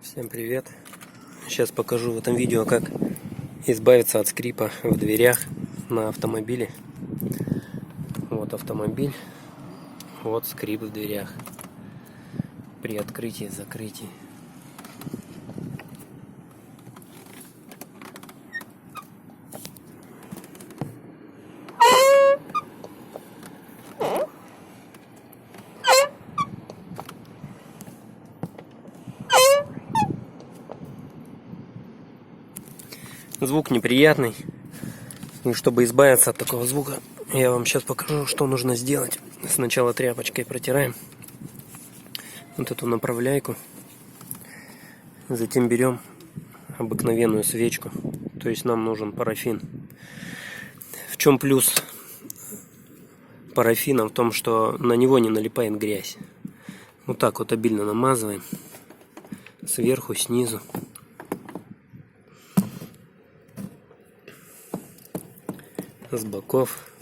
Всем привет! Сейчас покажу в этом видео, как избавиться от скрипа в дверях на автомобиле. Вот автомобиль, вот скрип в дверях при открытии и закрытии. Звук неприятный, и чтобы избавиться от такого звука, я вам сейчас покажу, что нужно сделать. Сначала тряпочкой протираем вот эту направляйку, затем берем обыкновенную свечку, то есть нам нужен парафин. В чем плюс парафина? В том, что на него не налипает грязь. Вот так вот обильно намазываем сверху, снизу. С боков.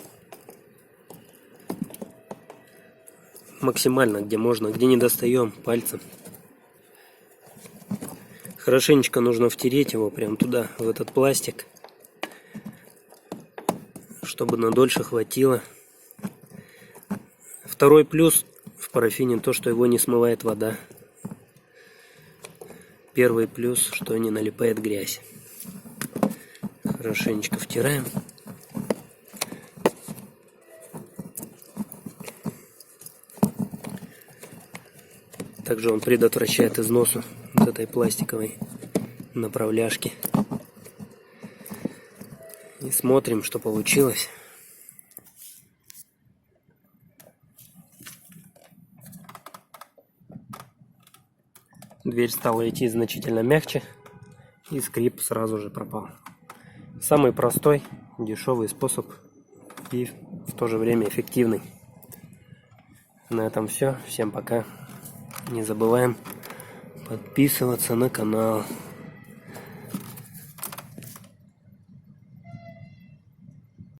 Максимально, где можно, где не достаем пальцем. Хорошенечко нужно втереть его прям туда, в этот пластик, чтобы надольше хватило. Второй плюс в парафине то, что его не смывает вода. Первый плюс, что не налипает грязь. Хорошенечко втираем. Также он предотвращает износу вот этой пластиковой направляшки. И смотрим, что получилось. Дверь стала идти значительно мягче, и скрип сразу же пропал. Самый простой, дешевый способ и в то же время эффективный. На этом все. Всем пока. Не забываем подписываться на канал.